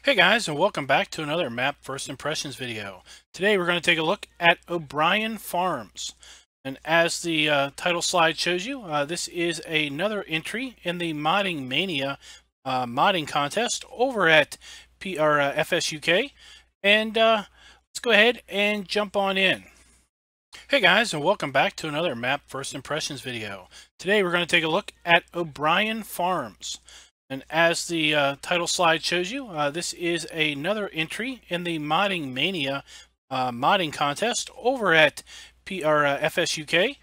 Hey guys, and welcome back to another map first impressions video. Today we're going to take a look at O'Brien Farms. And as the title slide shows you, this is another entry in the Modding Mania modding contest over at FSUK. And let's go ahead and jump on in. Hey guys, and welcome back to another map first impressions video. Today we're going to take a look at O'Brien Farms. And as the title slide shows you, this is another entry in the Modding Mania modding contest over at FSUK.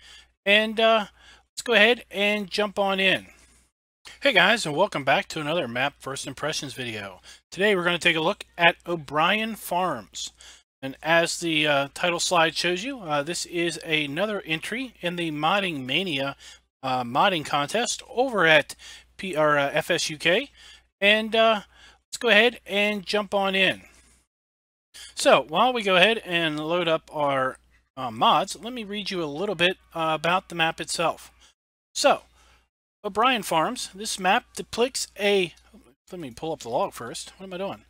And let's go ahead and jump on in. Hey guys, and welcome back to another map first impressions video. Today we're going to take a look at O'Brien Farms. And as the title slide shows you, this is another entry in the Modding Mania modding contest over at FSUK. And let's go ahead and jump on in. So while we go ahead and load up our mods, let me read you a little bit about the map itself. So O'Brien Farms, this map depicts a, let me pull up the log first. What am I doing?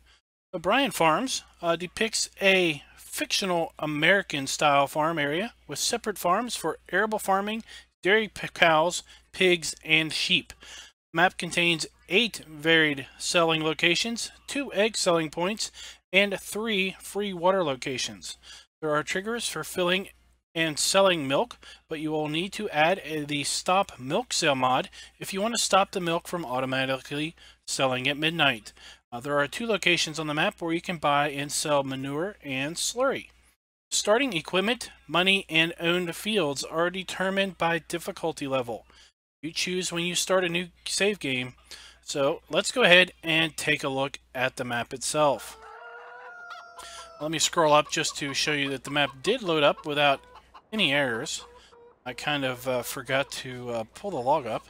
O'Brien Farms depicts a fictional American-style farm area with separate farms for arable farming, dairy cows, pigs, and sheep. The map contains 8 varied selling locations, 2 egg selling points, and 3 free water locations. There are triggers for filling and selling milk, but you will need to add the StopMilkSale mod if you want to stop the milk from automatically selling at midnight. There are 2 locations on the map where you can buy and sell manure and slurry. Starting equipment, money, and owned fields are determined by difficulty level. You choose when you start a new save game. So let's go ahead and take a look at the map itself. Let me scroll up just to show you that the map did load up without any errors. I kind of forgot to pull the log up.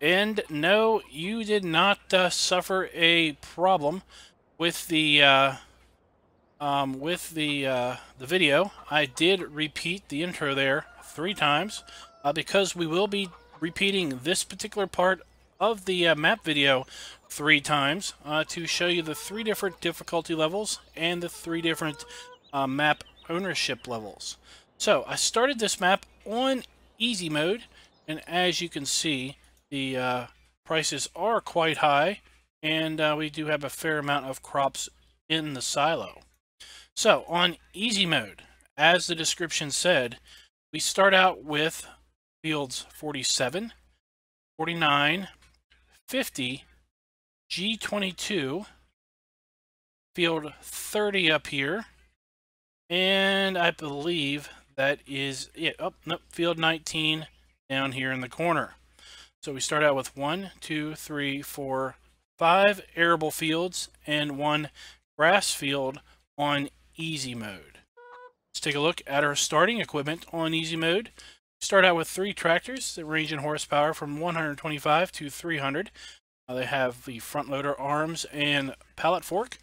And no, you did not suffer a problem with the video. I did repeat the intro there 3 times because we will be repeating this particular part of the map video 3 times to show you the 3 different difficulty levels and the 3 different map ownership levels. So I started this map on easy mode, and as you can see, the prices are quite high, and we do have a fair amount of crops in the silo. So on easy mode, as the description said, we start out with fields 47, 49, 50, G22, field 30 up here, and I believe that is it. Oh, nope, field 19 down here in the corner. So we start out with 1, 2, 3, 4, 5 arable fields and 1 grass field on easy mode. Let's take a look at our starting equipment on easy mode. Start out with 3 tractors that range in horsepower from 125 to 300. They have the front loader arms and pallet fork,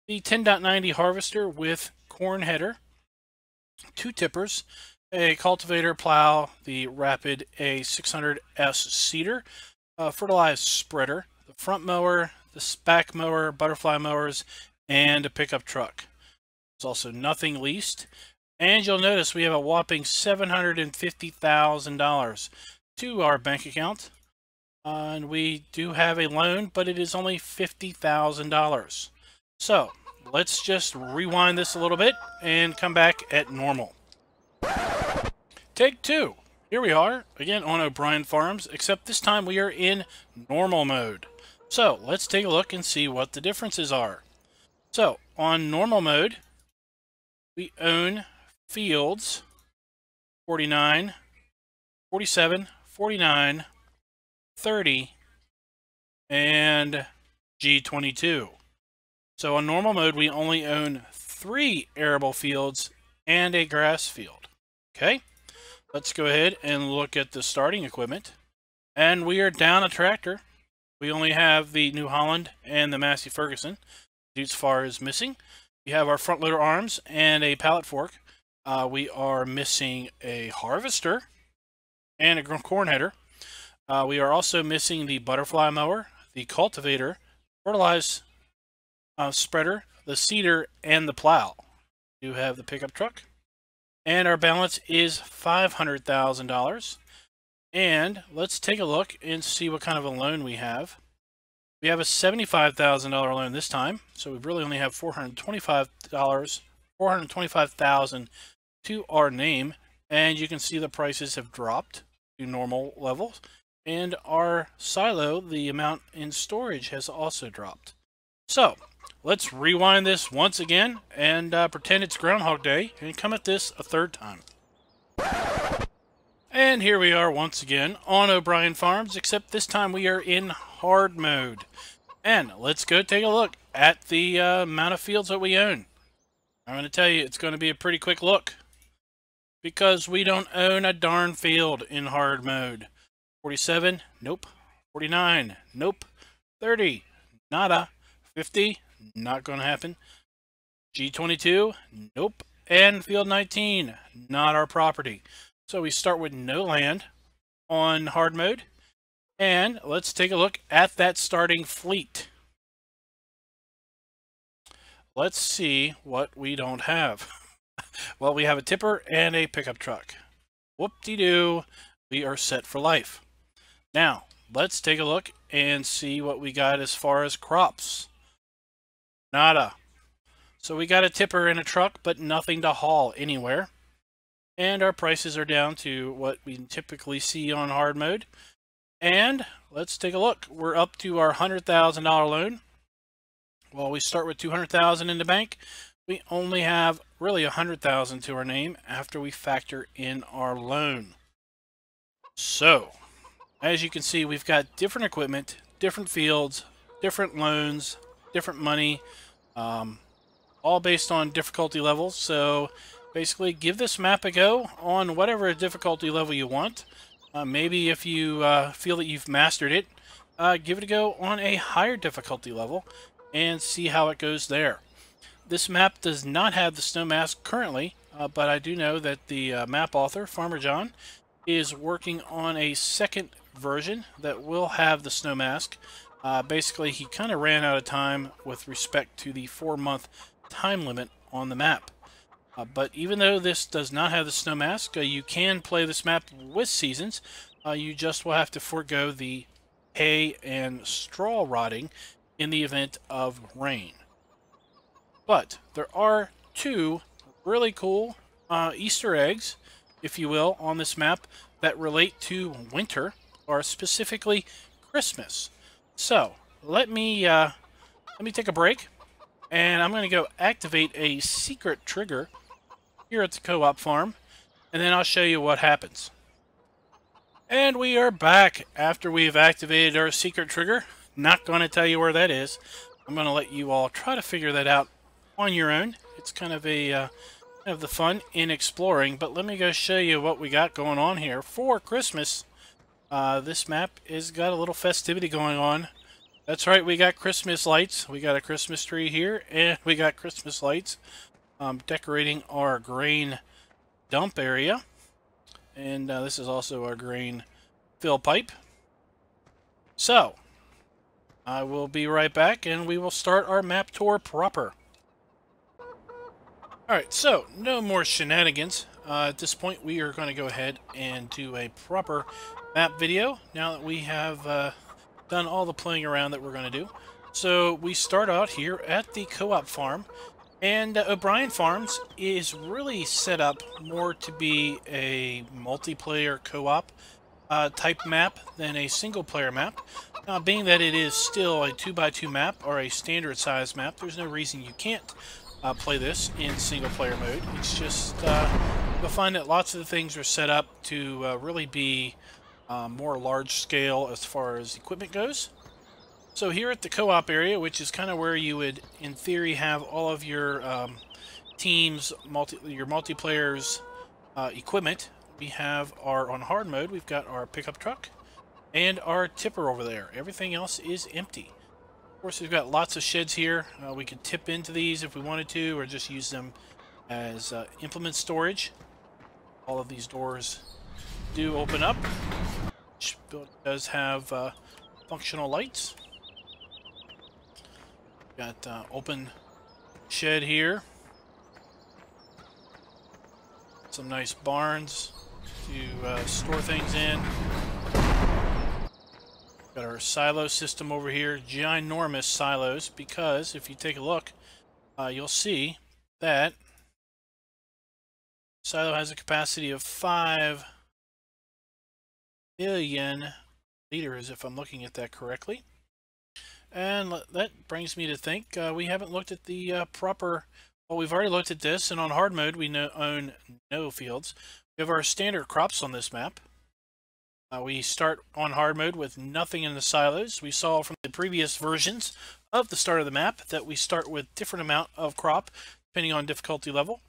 the 10.90 harvester with corn header, 2 tippers, a cultivator plow, the Rapid A600S seeder, fertilized spreader, the front mower, the back mower, butterfly mowers, and a pickup truck. There's also nothing leased. And you'll notice we have a whopping $750,000 to our bank account. And we do have a loan, but it is only $50,000. So let's just rewind this a little bit and come back at normal. Take 2. Here we are, again on O'Brien Farms, except this time we are in normal mode. So let's take a look and see what the differences are. So on normal mode, we own fields 49, 47, 49, 30, and G22. So on normal mode, we only own 3 arable fields and a grass field. Okay, let's go ahead and look at the starting equipment. And we are down a tractor. We only have the New Holland and the Massey Ferguson. As far as missing, we have our front loader arms and a pallet fork. We are missing a harvester and a corn header. We are also missing the butterfly mower, the cultivator, fertilized spreader, the seeder, and the plow. We do have the pickup truck. And our balance is $500,000. And let's take a look and see what kind of a loan we have. We have a $75,000 loan this time, so we really only have $425,000 to our name, and you can see the prices have dropped to normal levels, and our silo, the amount in storage, has also dropped. So let's rewind this once again and pretend it's Groundhog Day and come at this a third time. And here we are once again on OBrien Farms, except this time we are in hard mode. And let's go take a look at the amount of fields that we own. I'm going to tell you it's going to be a pretty quick look, because we don't own a darn field in hard mode. 47, nope. 49, nope. 30, nada. 50, not going to happen. G22, nope. And field 19, not our property. So we start with no land on hard mode. And let's take a look at that starting fleet. Let's see what we don't have. Well, we have a tipper and a pickup truck. Whoop-de-doo, we are set for life. Now, let's take a look and see what we got as far as crops. Nada. So we got a tipper and a truck, but nothing to haul anywhere. And our prices are down to what we typically see on hard mode. And let's take a look. We're up to our $100,000 loan. Well, we start with $200,000 in the bank. We only have really $100,000 to our name after we factor in our loan. So, as you can see, we've got different equipment, different fields, different loans, different money, all based on difficulty levels. So basically, give this map a go on whatever difficulty level you want. Maybe if you feel that you've mastered it, give it a go on a higher difficulty level and see how it goes there. This map does not have the snow mask currently, but I do know that the map author, Farmer John, is working on a second version that will have the snow mask. Basically, he kind of ran out of time with respect to the 4-month time limit on the map. But even though this does not have the snow mask, you can play this map with seasons. You just will have to forego the hay and straw rotting in the event of rain. But there are two really cool Easter eggs, if you will, on this map that relate to winter, or specifically Christmas. So let me take a break, and I'm going to go activate a secret trigger here at the co-op farm, and then I'll show you what happens. And we are back after we've activated our secret trigger. Not going to tell you where that is. I'm going to let you all try to figure that out on your own. It's kind of a the fun in exploring, but let me go show you what we got going on here for Christmas. This map has got a little festivity going on. That's right, we got Christmas lights. We got a Christmas tree here, and we got Christmas lights decorating our grain dump area. And this is also our grain fill pipe. So, I will be right back, and we will start our map tour proper. Alright, so, no more shenanigans. At this point, we are going to go ahead and do a proper map video, now that we have done all the playing around that we're going to do. So, we start out here at the co-op farm, and OBrien Farms is really set up more to be a multiplayer co-op type map than a single-player map. Being that it is still a 2x2 map, or a standard size map, there's no reason you can't play this in single-player mode. It's just, you'll find that lots of the things are set up to really be more large-scale as far as equipment goes. So here at the co-op area, which is kind of where you would, in theory, have all of your teams, your multiplayers' equipment, we have on hard mode, we've got our pickup truck and our tipper over there. Everything else is empty. Of course, we've got lots of sheds here. We could tip into these if we wanted to, or just use them as implement storage. All of these doors do open up. Each building does have functional lights. Got open shed here. Some nice barns to store things in. Got our silo system over here, ginormous silos, because if you take a look, you'll see that silo has a capacity of 5 billion liters, if I'm looking at that correctly. And that brings me to think we haven't looked at the proper. Well, we've already looked at this, and on hard mode we own no fields. We have our standard crops on this map. We start on hard mode with nothing in the silos. We saw from the previous versions of the start of the map that we start with different amount of crop depending on difficulty level.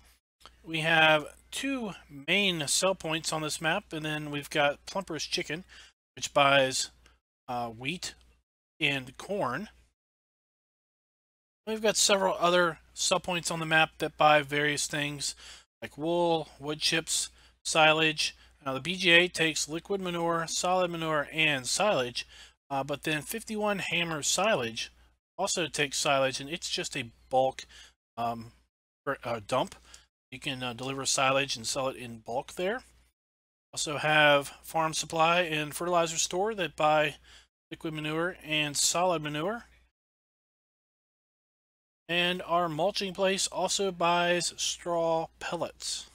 We have 2 main sell points on this map, and then we've got Plumper's Chicken, which buys wheat and corn. We've got several other sell points on the map that buy various things like wool, wood chips, silage. Now the BGA takes liquid manure, solid manure, and silage, but then 51 Hammer Silage also takes silage, and it's just a bulk dump. You can deliver silage and sell it in bulk there. Also have Farm Supply and Fertilizer Store that buy liquid manure and solid manure. And our mulching place also buys straw pellets.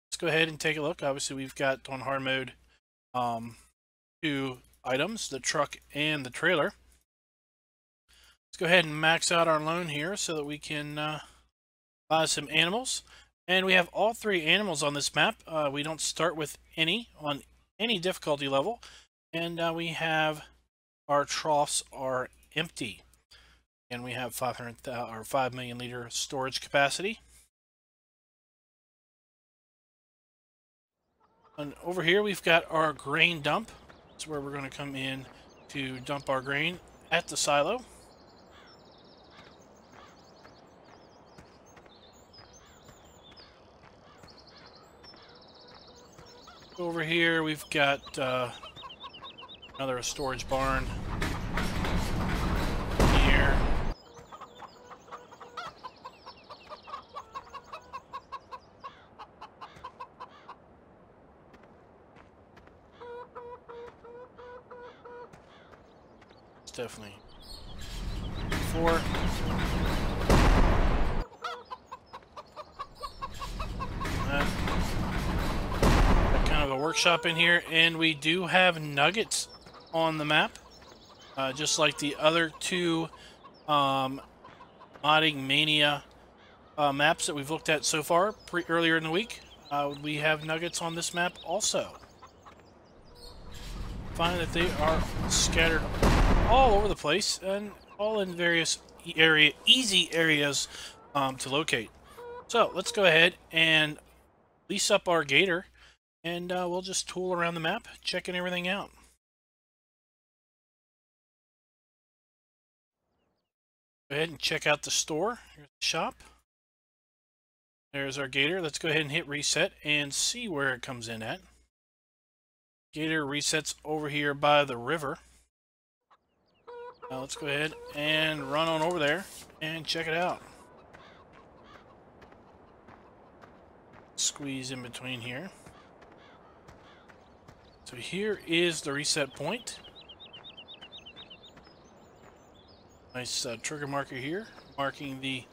Let's go ahead and take a look. Obviously, we've got on hard mode 2 items, the truck and the trailer. Let's go ahead and max out our loan here so that we can buy some animals. And we have all 3 animals on this map. We don't start with any on any difficulty level. And we have our troughs are empty. And we have 5 million liter storage capacity. And over here we've got our grain dump. That's where we're going to come in to dump our grain at the silo. Over here we've got another storage barn here. It's definitely 4. Kind of a workshop in here, and we do have nuggets on the map, just like the other 2 modding Mania maps that we've looked at so far earlier in the week. We have nuggets on this map also. Find that they are scattered all over the place and all in various easy areas to locate. So let's go ahead and lease up our gator, and we'll just tool around the map, checking everything out. Go ahead and check out the store. Here's the shop. There's our gator. Let's go ahead and hit reset and see where it comes in at. Gator resets over here by the river. Now let's go ahead and run on over there and check it out. Squeeze in between here. So here is the reset point. Nice trigger marker here, marking the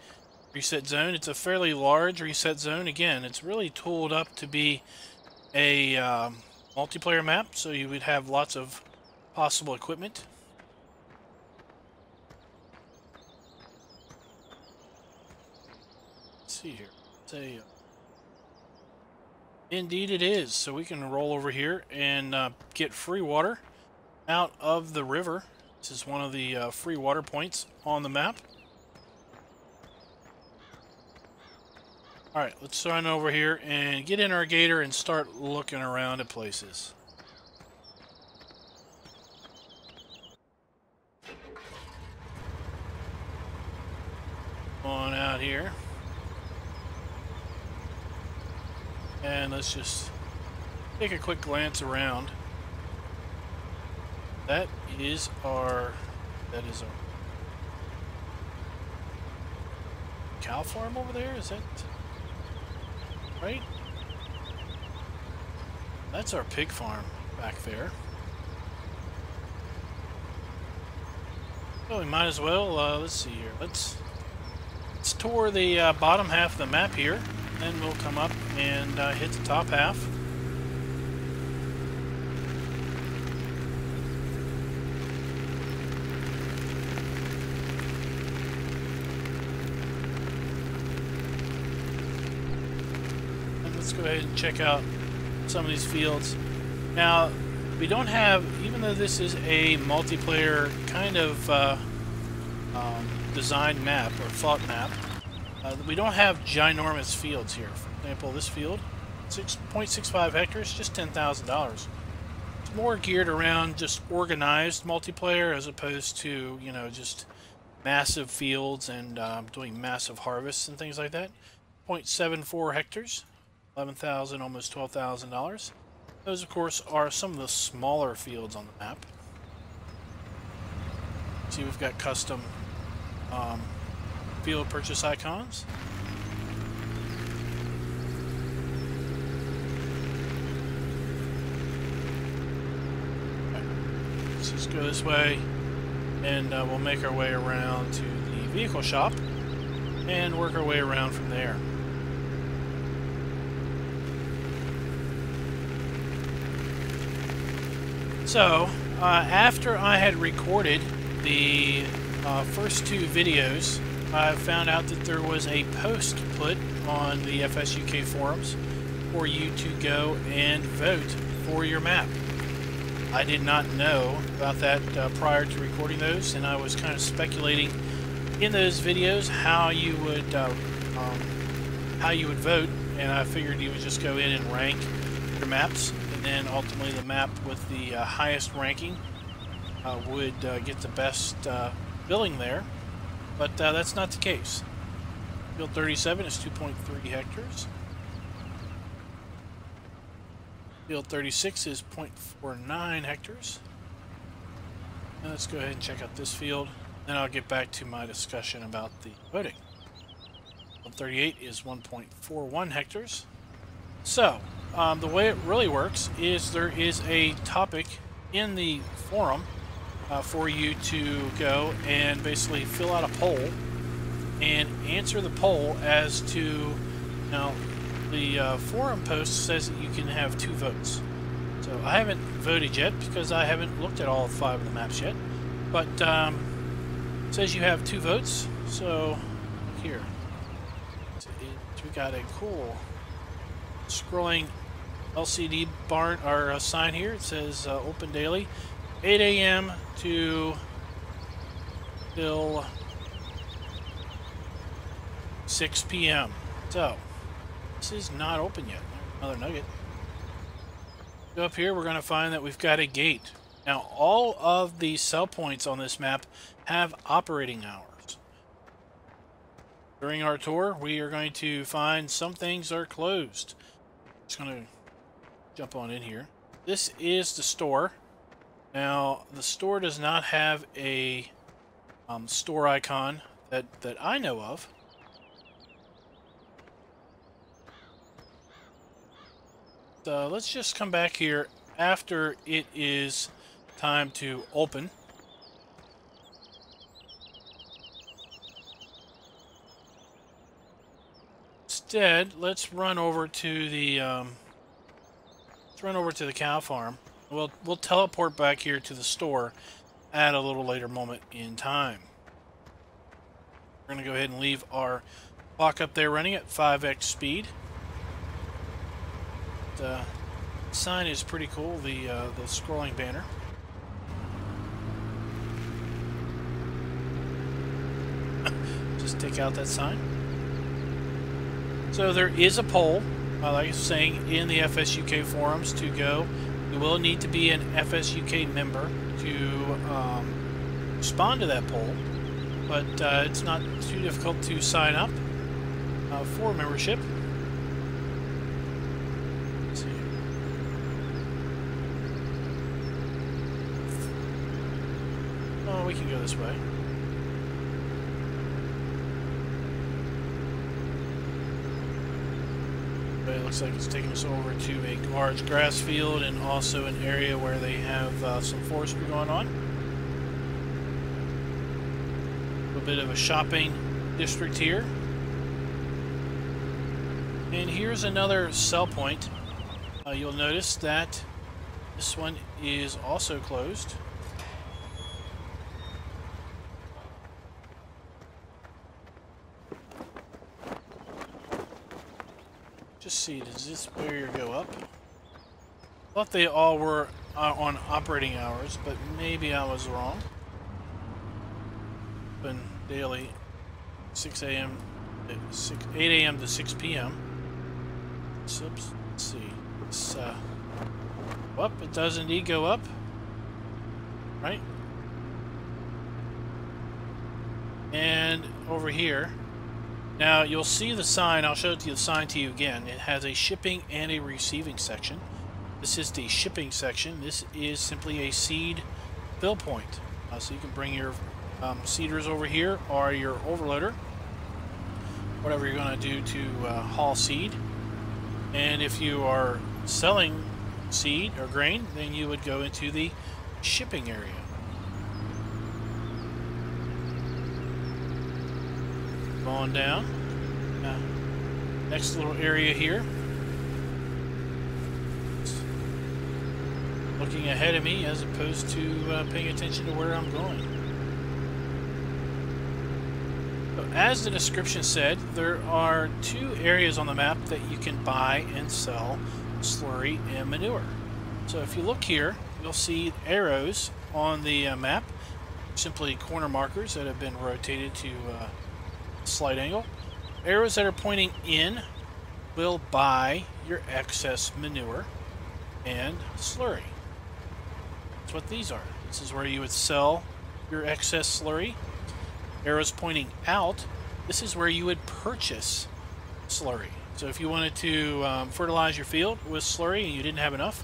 reset zone. It's a fairly large reset zone. Again, it's really tooled up to be a multiplayer map, so you would have lots of possible equipment. Let's see here. Say, indeed it is. So we can roll over here and get free water out of the river. This is one of the free water points on the map. Alright, let's run over here and get in our gator and start looking around at places. On out here. And let's just take a quick glance around. That is our cow farm over there? Is that right? That's our pig farm back there. So we might as well, let's see here. Let's tour the bottom half of the map here. Then we'll come up and hit the top half. And let's go ahead and check out some of these fields. Now, we don't have, even though this is a multiplayer kind of design map or thought map, we don't have ginormous fields here. For example, this field, 6.65 hectares, just $10,000. It's more geared around just organized multiplayer as opposed to, you know, just massive fields and doing massive harvests and things like that. 0.74 hectares, $11,000, almost $12,000. Those, of course, are some of the smaller fields on the map. See, we've got custom field purchase icons. Okay. Let's just go this way, and we'll make our way around to the vehicle shop and work our way around from there. So, after I had recorded the first two videos, I found out that there was a post put on the FSUK forums for you to go and vote for your map. I did not know about that prior to recording those, and I was kind of speculating in those videos how you would vote, and I figured you would just go in and rank your maps, and then ultimately the map with the highest ranking would get the best billing there, but that's not the case. Field 37 is 2.3 hectares. Field 36 is 0.49 hectares. Now let's go ahead and check out this field, then I'll get back to my discussion about the voting. Field 38 is 1.41 hectares. So, the way it really works is there is a topic in the forum for you to go and basically fill out a poll and answer the poll as to, now the forum post says that you can have 2 votes. So I haven't voted yet because I haven't looked at all 5 of the maps yet, but it says you have 2 votes. So look here, we got a cool scrolling LCD barn or sign here. It says open daily, 8 a.m. to till 6 p.m. So this is not open yet. Another nugget. Go up here, we're going to find that we've got a gate. Now all of the sell points on this map have operating hours. During our tour, we are going to find some things are closed. Just going to jump on in here. This is the store. Now, the store does not have a store icon that I know of. So let's just come back here after it is time to open. Instead, let's run over to the cow farm. We'll teleport back here to the store at a little later moment in time. We're going to go ahead and leave our clock up there running at 5x speed. The sign is pretty cool, the scrolling banner. Just take out that sign. So there is a poll, like I was saying, in the FSUK forums to go. You will need to be an FSUK member to respond to that poll, but it's not too difficult to sign up for membership. Let's see. Oh, we can go this way. But it looks like it's taking us over to a large grass field and also an area where they have some forestry going on. A little bit of a shopping district here. And here's another sell point. You'll notice that this one is also closed. Just see, does this barrier go up? I thought they all were on operating hours, but maybe I was wrong. Open daily, 6 a.m. 8 a.m. to 6 p.m. So, let's see. It's up. It does indeed go up. Right? And over here. Now, you'll see the sign. I'll show the sign to you again. It has a shipping and a receiving section. This is the shipping section. This is simply a seed fill point. So you can bring your seeders over here or your overloader. Whatever you're going to do to haul seed. And if you are selling seed or grain, then you would go into the shipping area. On down. Next little area here. Looking ahead of me as opposed to paying attention to where I'm going. So, as the description said, there are two areas on the map that you can buy and sell slurry and manure. So if you look here, you'll see arrows on the map, simply corner markers that have been rotated to slight angle. Arrows that are pointing in will buy your excess manure and slurry. That's what these are. This is where you would sell your excess slurry. Arrows pointing out, this is where you would purchase slurry. So if you wanted to fertilize your field with slurry and you didn't have enough,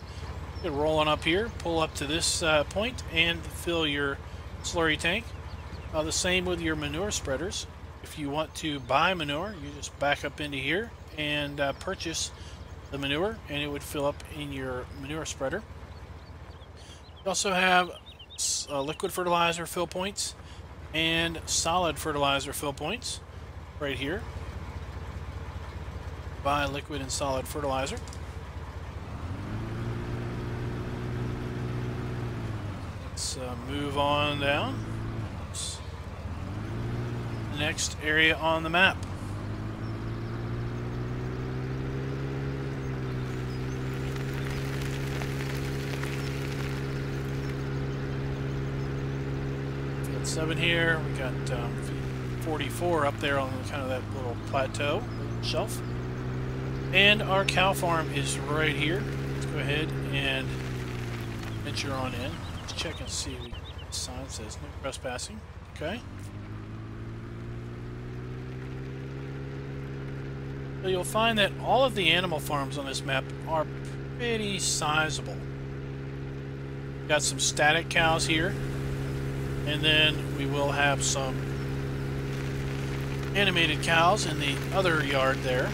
you could roll on up here, pull up to this point, and fill your slurry tank. The same with your manure spreaders. If you want to buy manure, you just back up into here and purchase the manure, and it would fill up in your manure spreader. You also have liquid fertilizer fill points and solid fertilizer fill points right here. Buy liquid and solid fertilizer. Let's move on down. Next area on the map. Field 7 here. We got 44 up there on kind of that little plateau, shelf. And our cow farm is right here. Let's go ahead and venture on in. Let's check and see. The sign says no trespassing. Okay. So you'll find that all of the animal farms on this map are pretty sizable. Got some static cows here, and then we will have some animated cows in the other yard there.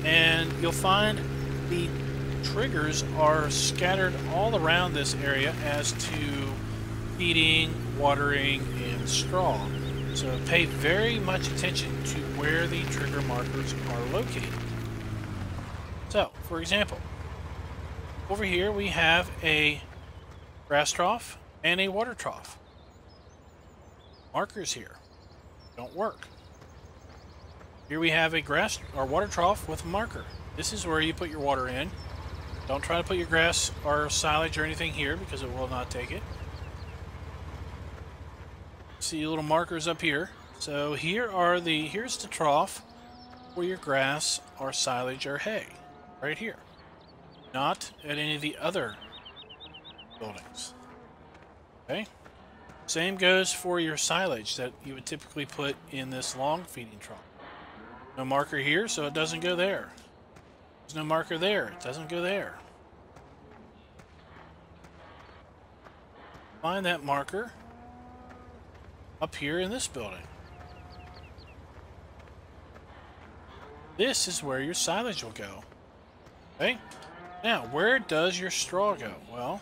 And you'll find the triggers are scattered all around this area as to feeding, watering, and straw. So pay very much attention to where the trigger markers are located. So, for example, over here we have a grass trough and a water trough. Markers here don't work. Here we have a grass or water trough with a marker. This is where you put your water in. Don't try to put your grass or silage or anything here because it will not take it. See little markers up here. So here's the trough for your grass or silage or hay. Right here. Not at any of the other buildings. Okay? Same goes for your silage that you would typically put in this long feeding trough. No marker here, so it doesn't go there. There's no marker there, it doesn't go there. Find that marker up here in this building. this is where your silage will go. Okay? Now, where does your straw go? Well,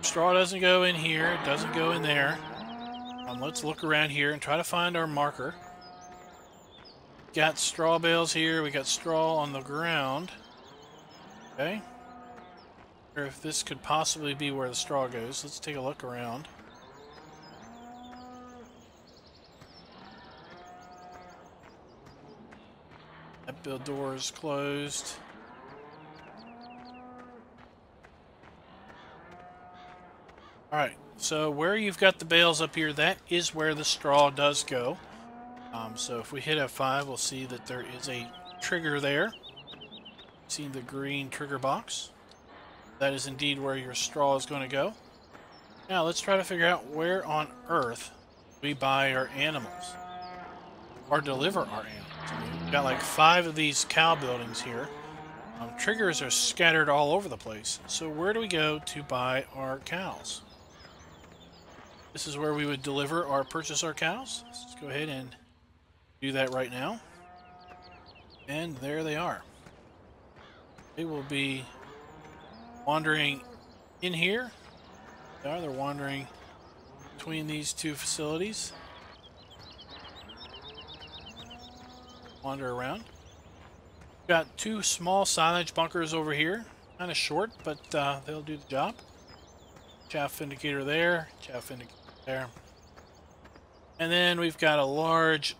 straw doesn't go in here. It doesn't go in there. Let's look around here and try to find our marker. Got straw bales here. We got straw on the ground. Okay. Or if this could possibly be where the straw goes. Let's take a look around. That build door is closed. Alright, so where you've got the bales up here, that is where the straw does go. So if we hit F5, we'll see that there is a trigger there. See the green trigger box? That is indeed where your straw is going to go. Now let's try to figure out where on earth we buy our animals. Or deliver our animals. We've got like 5 of these cow buildings here. Triggers are scattered all over the place. So where do we go to buy our cows? This is where we would deliver or purchase our cows. Let's go ahead and do that right now. And there they are. They will be wandering in here. They're wandering between these 2 facilities. Wander around. Got 2 small silage bunkers over here. Kind of short, but they'll do the job. Chaff indicator there. Chaff indicator there. And then we've got a large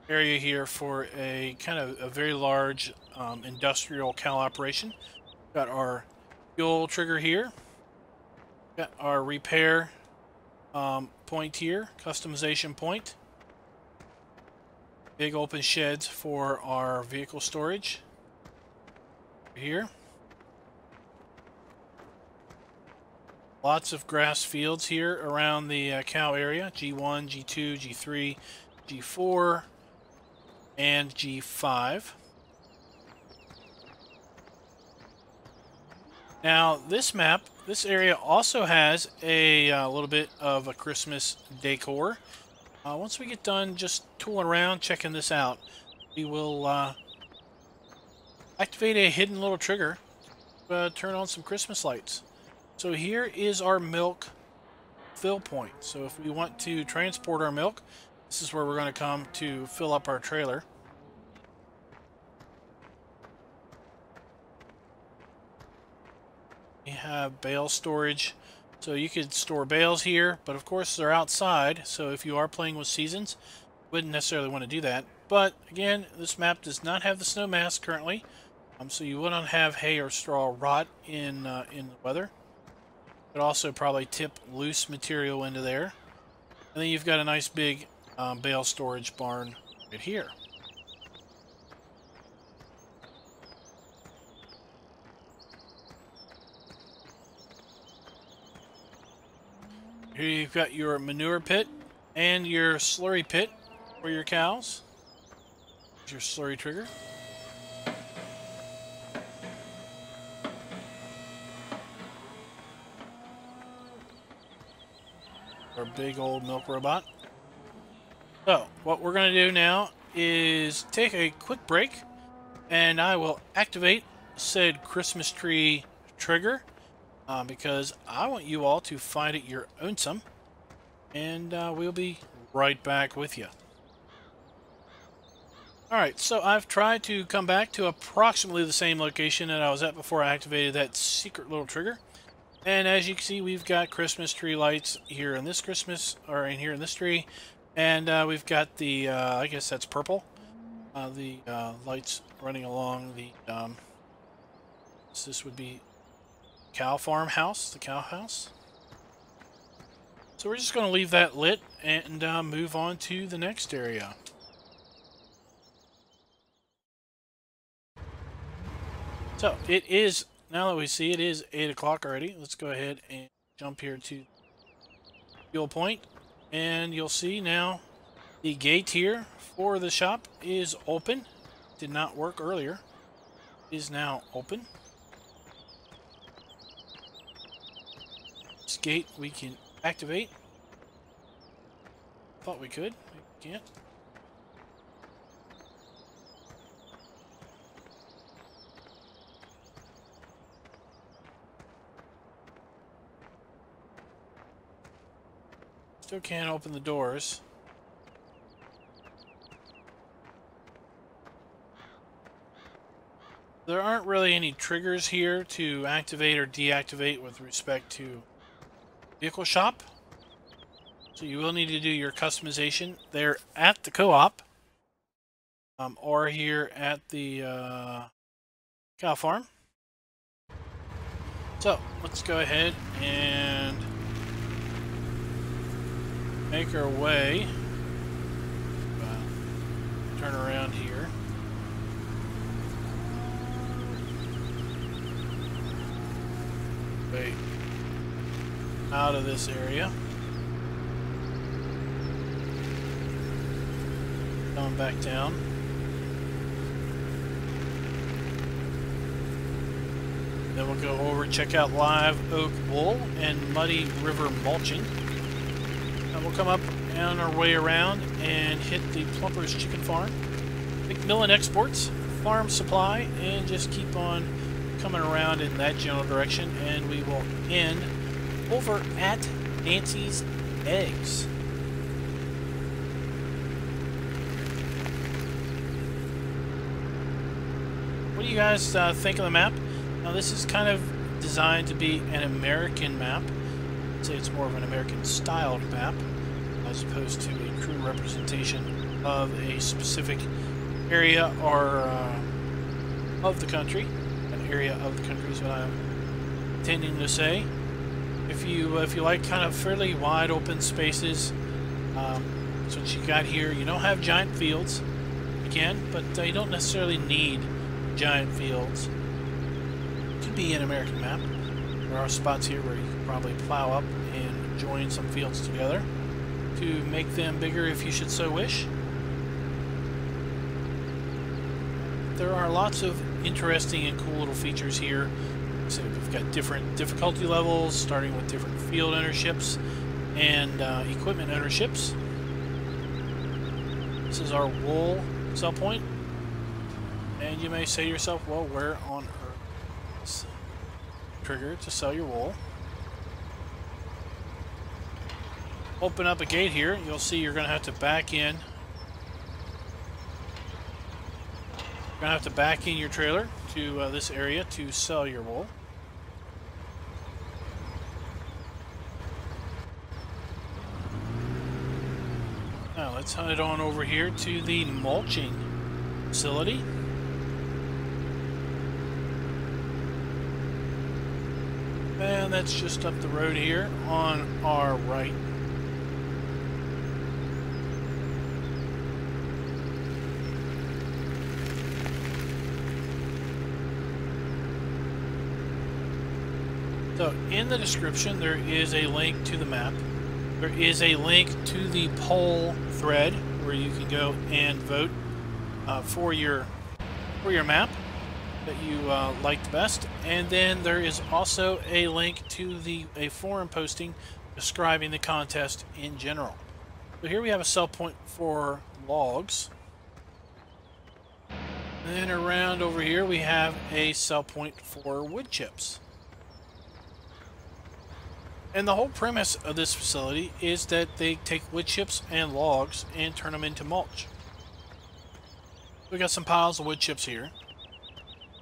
area here for a kind of a very large industrial cow operation. Got our fuel trigger here. Got our repair point here, customization point. Big open sheds for our vehicle storage here. Lots of grass fields here around the cow area. G1, G2, G3, G4, and G5. Now, this map, this area also has a little bit of a Christmas decor. Once we get done just tooling around, checking this out, we will activate a hidden little trigger, turn on some Christmas lights. So here is our milk fill point. So if we want to transport our milk, this is where we're going to come to fill up our trailer. We have bale storage. So you could store bales here, but of course they're outside. So if you are playing with seasons, you wouldn't necessarily want to do that. But again, this map does not have the snow mass currently. So you wouldn't have hay or straw rot in the weather. Could also probably tip loose material into there. And then you've got a nice big bale storage barn right here. Here you've got your manure pit and your slurry pit for your cows. Here's your slurry trigger. Our big old milk robot. So, what we're going to do now is take a quick break, and I will activate said Christmas tree trigger, because I want you all to find it your own-some, and we'll be right back with you. Alright, so I've tried to come back to approximately the same location that I was at before I activated that secret little trigger. And as you can see, we've got Christmas tree lights here in this here in this tree. And we've got the, I guess that's purple, the lights running along the, this would be cow farm house, the cow house. So we're just going to leave that lit and move on to the next area. So it is, now that we see it is 8 o'clock already, let's go ahead and jump here to fuel point. And you'll see now the gate here for the shop is open. Did not work earlier. Is now open. This gate we can activate. Thought we could. We can't. Still can't open the doors. There aren't really any triggers here to activate or deactivate with respect to vehicle shop. So you will need to do your customization there at the co-op. Or here at the cow farm. So let's go ahead and make our way. Turn around here. Wait. Out of this area. Going back down. Then we'll go over, check out live oak wool and muddy river mulching. And we'll come up on our way around and hit the Plumper's Chicken Farm, McMillan Exports, Farm Supply, and just keep on coming around in that general direction. And we will end over at Nancy's Eggs. What do you guys think of the map? Now this is kind of designed to be an American map. I'd say it's more of an American styled map as opposed to a true representation of a specific area or of the country. An area of the country is what I'm intending to say. If you like kind of fairly wide open spaces, that's what you got here. You don't have giant fields, you can, but you don't necessarily need giant fields. Be an American map. There are spots here where you can probably plow up and join some fields together to make them bigger if you should so wish. There are lots of interesting and cool little features here. So we've got different difficulty levels, starting with different field ownerships and equipment ownerships. This is our wool sell point. And you may say to yourself, well, where on earth trigger to sell your wool? Open up a gate here. You'll see you're going to have to back in. You're going to have to back in your trailer to this area to sell your wool. Now let's head on over here to the mulching facility. And that's just up the road here on our right. So in the description there is a link to the map. There is a link to the poll thread where you can go and vote for your map that you liked best, and then there is also a link to a forum posting describing the contest in general. So here we have a sell point for logs, and then around over here we have a sell point for wood chips. And the whole premise of this facility is that they take wood chips and logs and turn them into mulch. We got some piles of wood chips here.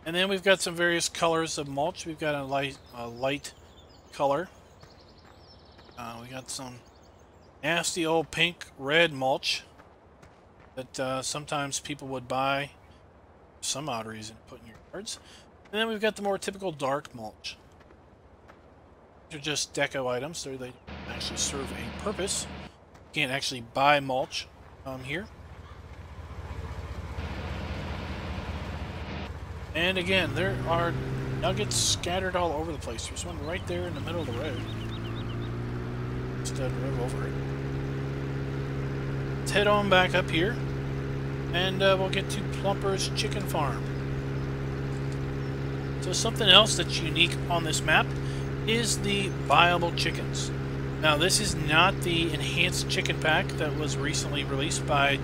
And then we've got some various colors of mulch. We've got a light color. We got some nasty old pink red mulch that sometimes people would buy for some odd reason to put in your yards. And then we've got the more typical dark mulch. These are just deco items. They don't actually serve a purpose. You can't actually buy mulch here. And again, there are nuggets scattered all over the place. There's one right there in the middle of the road. Just drove over it. Let's head on back up here, and we'll get to Plumper's Chicken Farm. So something else that's unique on this map is the buyable chickens. Now this is not the enhanced chicken pack that was recently released by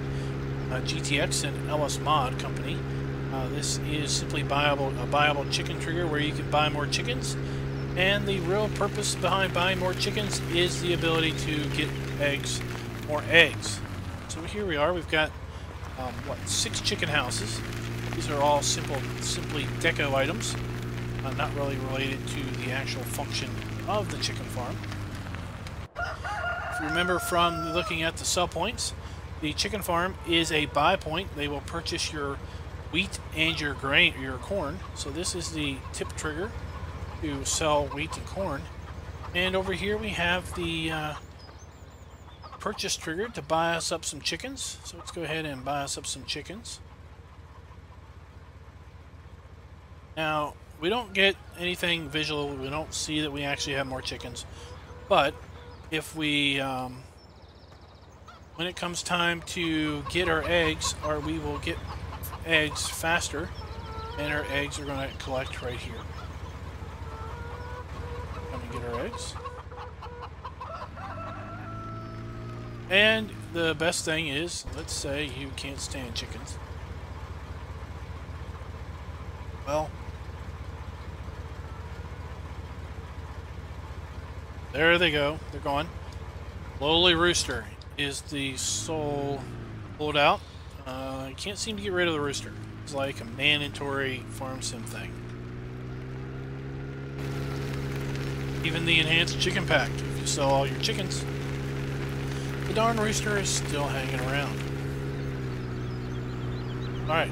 GTX and LS Mod Company. This is simply a buyable chicken trigger where you can buy more chickens And the real purpose behind buying more chickens is the ability to get more eggs. So here we are. We've got, 6 chicken houses. These are all simply deco items, not really related to the actual function of the chicken farm. If you remember from looking at the sell points, the chicken farm is a buy point. They will purchase your wheat and your corn. So this is the tip trigger to sell wheat and corn. And over here we have the purchase trigger to buy us up some chickens. So let's go ahead and buy us up some chickens. Now, we don't get anything visual. We don't see that we actually have more chickens. But if we, when it comes time to get our eggs, we will get eggs faster, and our eggs are going to collect right here. Come and get our eggs. And the best thing is, let's say you can't stand chickens. Well, there they go. They're gone. Lowly Rooster is the sole holdout. I can't seem to get rid of the rooster. It's like a mandatory farm sim thing. Even the enhanced chicken pack, if you sell all your chickens, the darn rooster is still hanging around. Alright.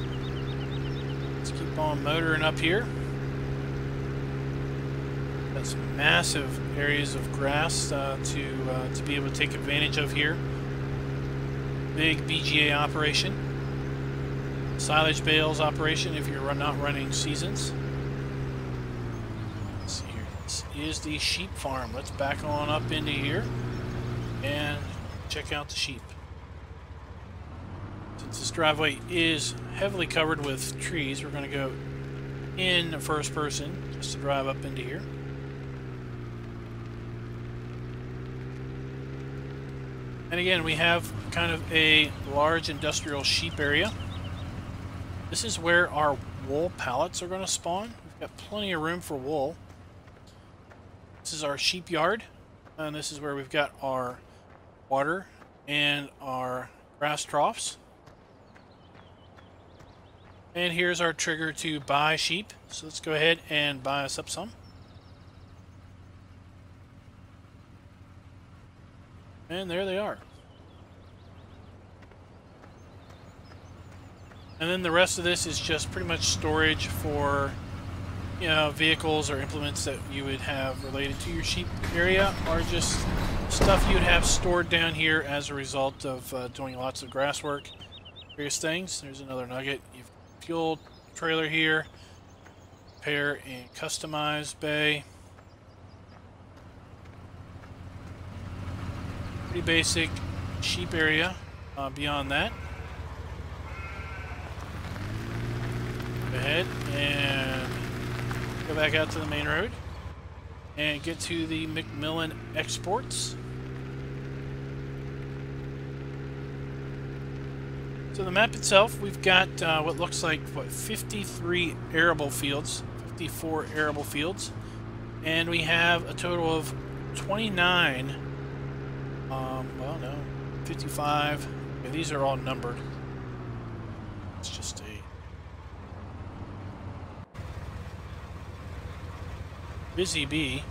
Let's keep on motoring up here. Got some massive areas of grass to be able to take advantage of here. Big BGA operation. Silage bales operation if you're not running seasons. Let's see here. This is the sheep farm. Let's back on up into here and check out the sheep. Since this driveway is heavily covered with trees, we're going to go in first person just to drive up into here. And again, we have kind of a large industrial sheep area. This is where our wool pallets are going to spawn. We've got plenty of room for wool. This is our sheep yard, and this is where we've got our water and our grass troughs. And here's our trigger to buy sheep. So let's go ahead and buy us up some. And there they are. And then the rest of this is just pretty much storage for, you know, vehicles or implements that you would have related to your sheep area, or just stuff you'd have stored down here as a result of doing lots of grass work, various things. There's another nugget. You've got fuel trailer here, repair and customize bay. Pretty basic sheep area. Beyond that, go ahead and go back out to the main road and get to the Macmillan exports. So the map itself, we've got what looks like 53 arable fields, 54 arable fields, and we have a total of 29. Well, no, 55. Okay, these are all numbered. It's just a busy bee.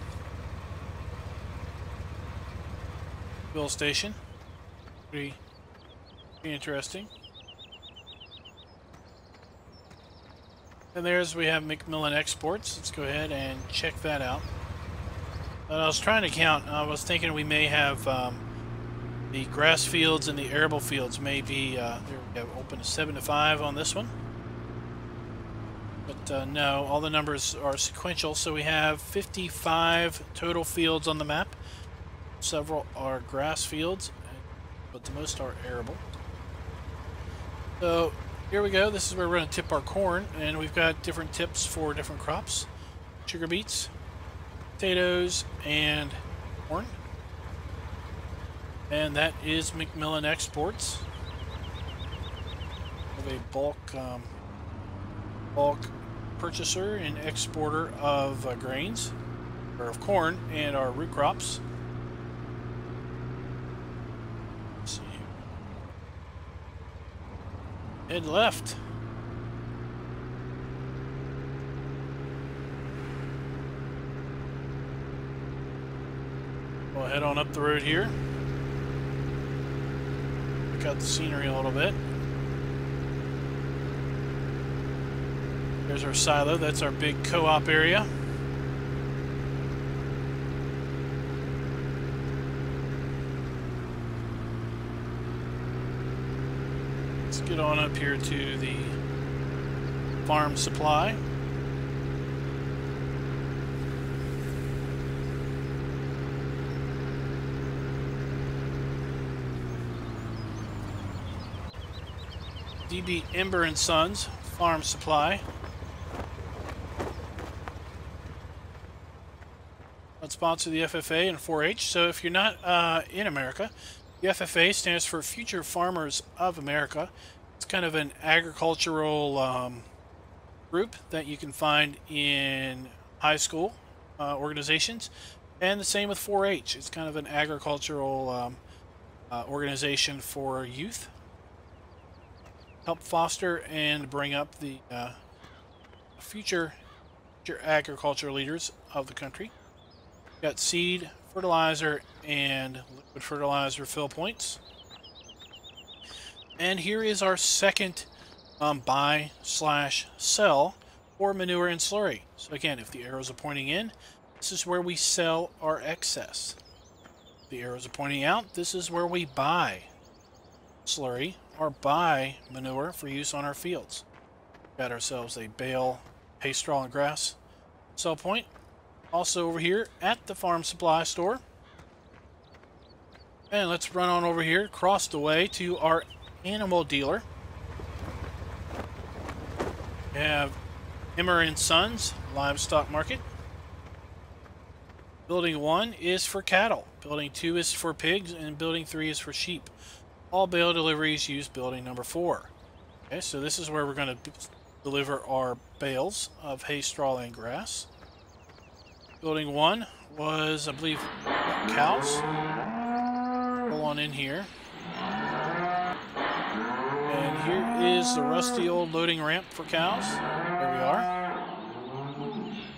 Fuel station. Pretty interesting. And there's, we have Macmillan exports. Let's go ahead and check that out. And I was trying to count. I was thinking we may have the grass fields and the arable fields may be there we go, open to 7 to 5 on this one. But no, all the numbers are sequential. So we have 55 total fields on the map. Several are grass fields, but the most are arable. So here we go. This is where we're going to tip our corn, and we've got different tips for different crops: sugar beets, potatoes, and corn. And that is Macmillan exports. We have a bulk purchaser and exporter of grains. of corn and our root crops. Let's see. Head left. We'll head on up the road here. Check out the scenery a little bit. There's our silo. That's our big co-op area. Let's get on up here to the farm supply. DB Ember and Sons Farm Supply. Let's sponsor the FFA and 4-H. So if you're not in America, the FFA stands for Future Farmers of America. It's kind of an agricultural group that you can find in high school organizations, and the same with 4-H. It's kind of an agricultural organization for youth. Help foster and bring up the future agriculture leaders of the country. Got seed, fertilizer, and liquid fertilizer fill points. And here is our second buy/sell for manure and slurry. So again, if the arrows are pointing in, this is where we sell our excess. If the arrows are pointing out, this is where we buy slurry or buy manure for use on our fields. Got ourselves a bale, hay, straw, and grass sell point. Also over here at the farm supply store. And let's run on over here, across the way to our animal dealer. We have Emmer and Sons Livestock Market. Building 1 is for cattle. Building 2 is for pigs, and building 3 is for sheep. All bale deliveries use building number 4. Okay, so this is where we're going to deliver our bales of hay, straw, and grass. Building 1 was, I believe, cows. Go on in here. And here is the rusty old loading ramp for cows. There we are.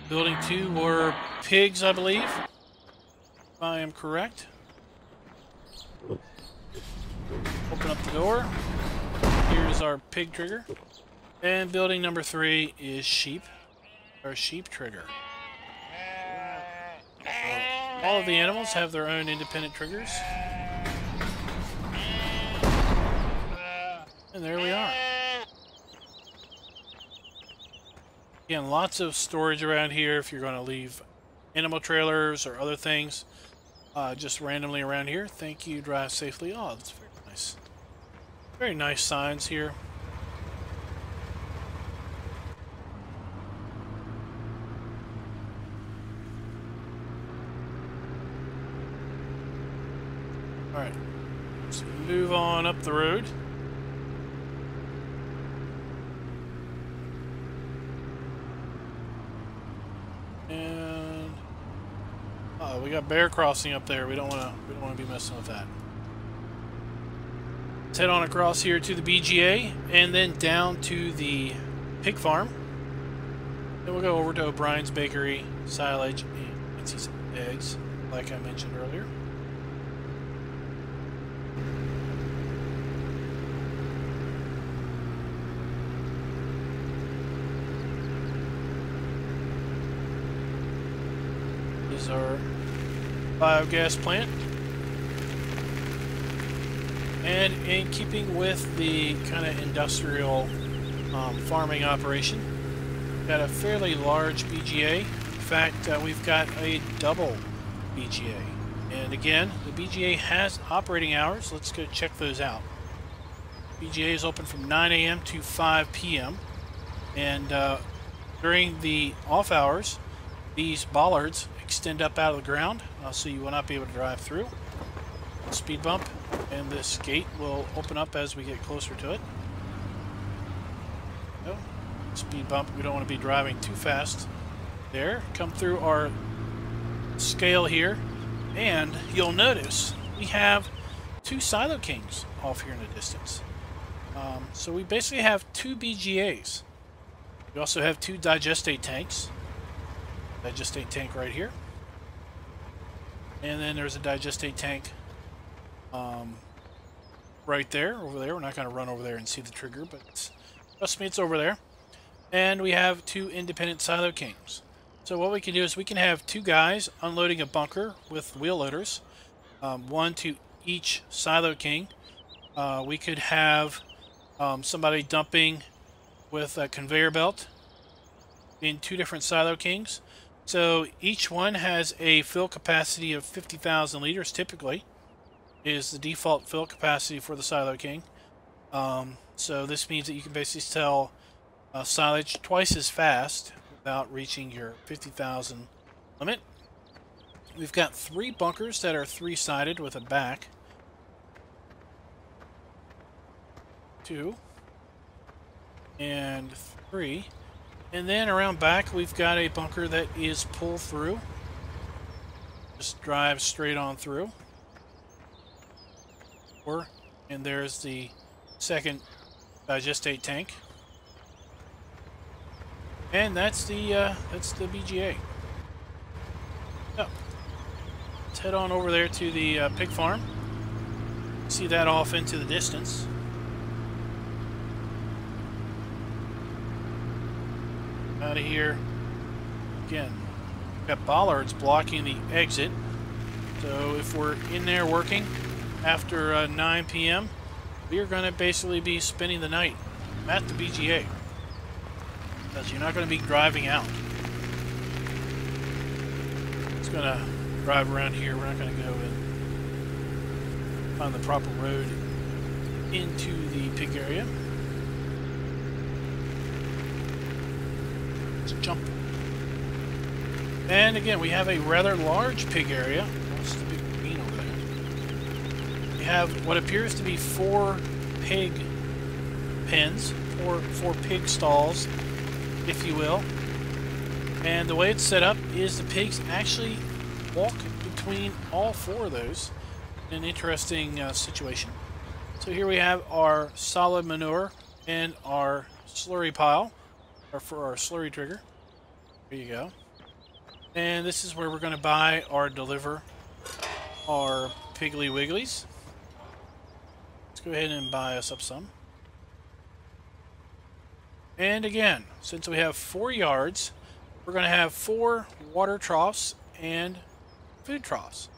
Building 2 were pigs, I believe, if I am correct. Open up the door. Here's our pig trigger. And building number 3 is sheep, our sheep trigger. All of the animals have their own independent triggers. And there we are. Again, lots of storage around here if you're going to leave animal trailers or other things just randomly around here. Thank you, drive safely. Oh, that's very nice. Very nice signs here. Alright, let's move on up the road. And we got bear crossing up there. We don't want to be messing with that. Let's head on across here to the BGA and then down to the pig farm. Then we'll go over to O'Brien's Bakery, silage, and Nancy's eggs, like I mentioned earlier. Is our biogas plant, and in keeping with the kind of industrial farming operation, we've got a fairly large BGA. In fact, we've got a double BGA, and again, the BGA has operating hours. Let's go check those out. BGA is open from 9 a.m. to 5 p.m. and during the off hours, these bollards extend up out of the ground, so you will not be able to drive through. Speed bump, and this gate will open up as we get closer to it. Speed bump, we don't want to be driving too fast there. Come through our scale here, and you'll notice we have 2 Silo Kings off here in the distance. So we basically have 2 BGAs. We also have 2 digestate tanks. Digestate tank right here. And then there's a digestate tank right there, over there. We're not going to run over there and see the trigger, but trust me, it's over there. And we have 2 independent Silo Kings. So what we can do is we can have 2 guys unloading a bunker with wheel loaders, 1 to each Silo King. We could have somebody dumping with a conveyor belt in 2 different Silo Kings. So each one has a fill capacity of 50,000 liters, typically, is the default fill capacity for the Silo King. So this means that you can basically sell silage twice as fast without reaching your 50,000 limit. We've got 3 bunkers that are 3-sided with a back. 2 and 3. And then around back we've got a bunker that is pull through. Just drive straight on through. And there's the second digestate tank. And that's the BGA. So let's head on over there to the pig farm. See that off into the distance. Out of here. Again, got bollards blocking the exit. So if we're in there working after 9 p.m., we are going to basically be spending the night at the BGA. Because you're not going to be driving out. It's going to drive around here. We're not going to go and find the proper road into the pig area. Let's jump. And again, we have a rather large pig area. What's the big green over there? We have what appears to be 4 pig pens, four pig stalls, if you will. And the way it's set up is the pigs actually walk between all 4 of those in an interesting situation. So here we have our solid manure and our slurry pile, or for our slurry trigger. There you go. And this is where we're going to buy or deliver our Piggly Wigglies. Let's go ahead and buy us up some. And again, since we have 4 yards, we're going to have 4 water troughs and food troughs.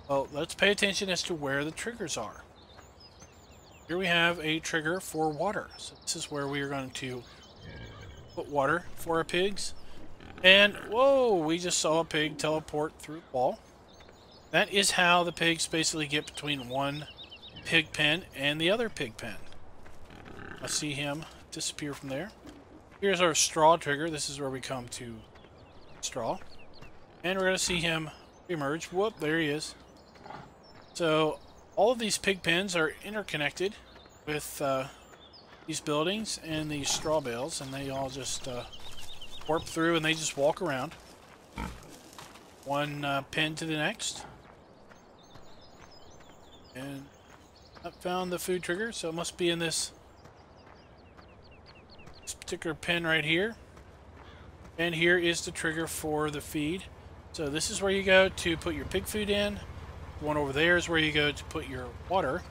Well, let's pay attention as to where the triggers are. Here we have a trigger for water. So this is where we are going to put water for our pigs. And, whoa, we just saw a pig teleport through the wall. That is how the pigs basically get between one pig pen and the other pig pen. I see him disappear from there. Here's our straw trigger. This is where we come to straw. And we're going to see him emerge. Whoop, there he is. So, all of these pig pens are interconnected with these buildings and these straw bales, and they all just warp through and they just walk around. One pen to the next. And I found the food trigger, so it must be in this particular pen right here. And here is the trigger for the feed. So this is where you go to put your pig food in. The one over there is where you go to put your water.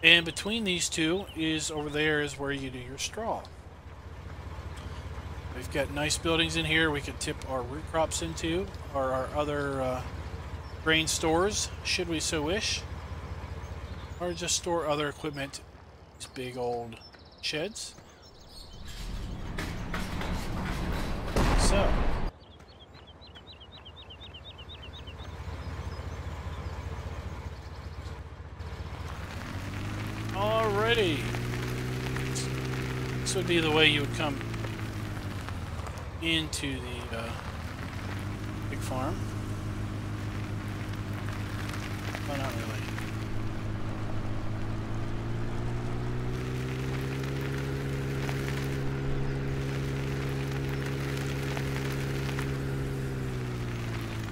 And between these two is over there is where you do your straw. We've got nice buildings in here we could tip our root crops into, or our other grain stores, should we so wish. Or just store other equipment in these big old sheds. So. Alrighty. This would be the way you would come into the pig farm. Well, not really.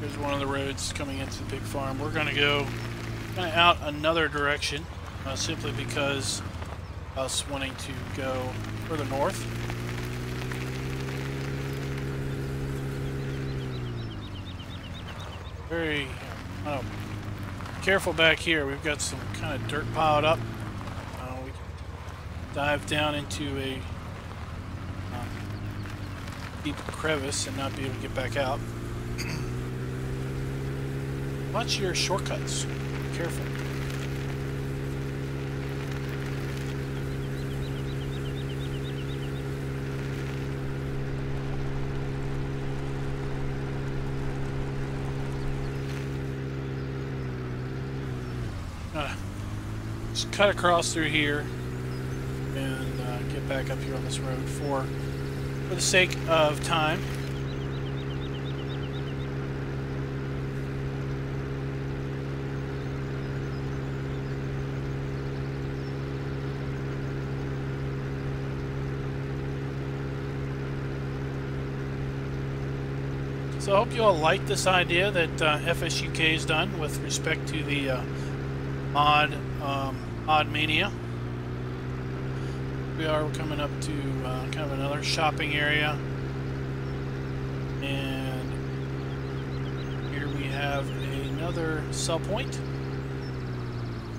There's one of the roads coming into the big farm. We're going to go kind of out another direction, simply because us wanting to go further north. Very careful back here. We've got some kind of dirt piled up. We can dive down into a deep crevice and not be able to get back out. Watch your shortcuts. Be careful. Just cut across through here and get back up here on this road for the sake of time. So I hope you all like this idea that FSUK has done with respect to the mod Mania. We're coming up to kind of another shopping area, and here we have another sell point.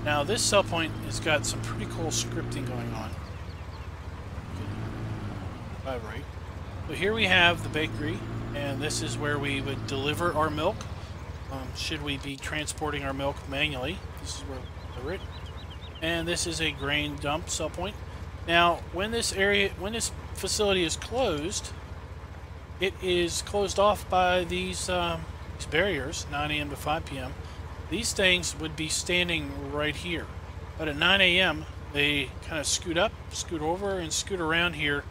Now this sell point has got some pretty cool scripting going on. Right. So here we have the bakery, and this is where we would deliver our milk. Should we be transporting our milk manually, this is where we deliver it. And this is a grain dump sell point. Now, when this facility is closed, it is closed off by these barriers, 9 a.m. to 5 p.m. These things would be standing right here. But at 9 a.m., they kind of scoot up, scoot over, and scoot around here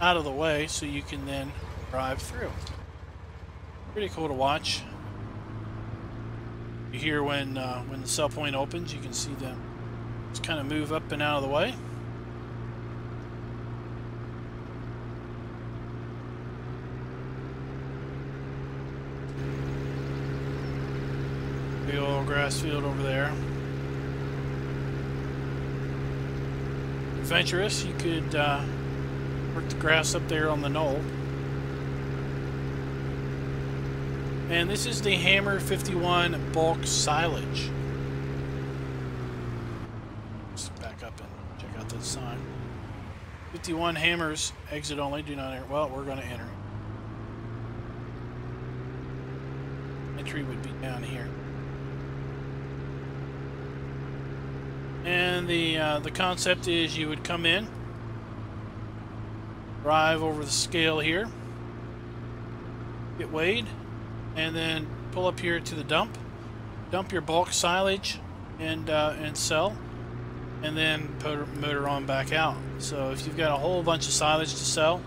out of the way so you can then drive through. Pretty cool to watch. You hear when the sell point opens, you can see them just kind of move up and out of the way. Big old grass field over there. Adventurous, you could work the grass up there on the knoll. And this is the Hammer 51 bulk silage. Let's back up and check out that sign. 51 hammers, exit only, do not enter. Well, we're going to enter. Entry would be down here. And the concept is you would come in, drive over the scale here, get weighed, and then pull up here to the dump your bulk silage, and sell, and then motor on back out. So if you've got a whole bunch of silage to sell,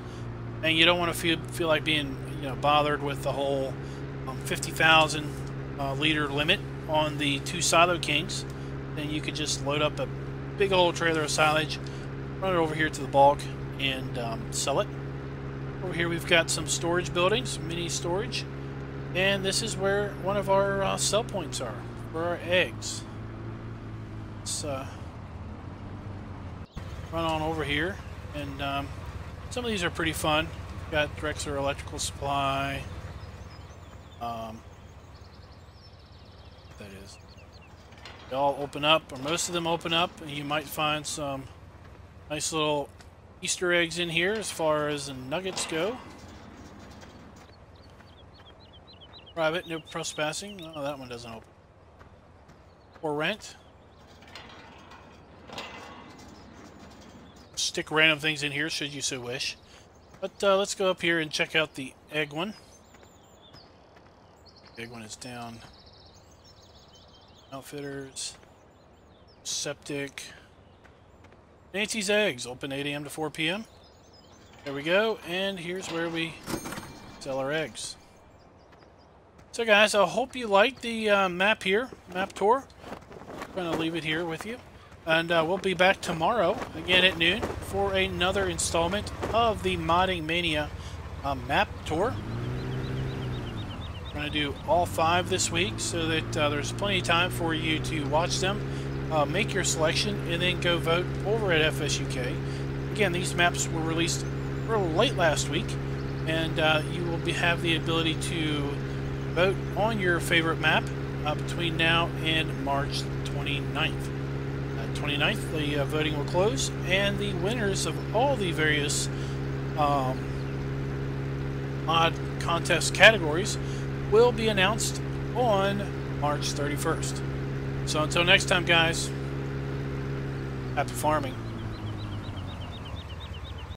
and you don't want to feel like being bothered with the whole 50,000 liter limit on the 2 Silo Kings, then you could just load up a big old trailer of silage, run it over here to the bulk, and sell it. Over here we've got some storage buildings, mini storage. And this is where one of our sell points are for our eggs. Let's run on over here, and some of these are pretty fun. We've got Drexler Electrical Supply. That is. They all open up, or most of them open up, and you might find some nice little Easter eggs in here as far as the nuggets go. Private, no trespassing. Oh, that one doesn't open. For rent. Stick random things in here should you so wish. But let's go up here and check out the egg one. The egg one is down. Outfitters. Septic. Nancy's Eggs, open 8 a.m. to 4 p.m. There we go, and here's where we sell our eggs. So guys, I hope you liked the map here, map tour. I'm going to leave it here with you. And we'll be back tomorrow, again at noon, for another installment of the Modding Mania map tour. We're going to do all 5 this week so that there's plenty of time for you to watch them, make your selection, and then go vote over at FSUK. Again, these maps were released a little late last week, and you will have the ability to vote on your favorite map between now and March 29th. 29th, the voting will close, and the winners of all the various mod contest categories will be announced on March 31st. So until next time, guys, happy farming.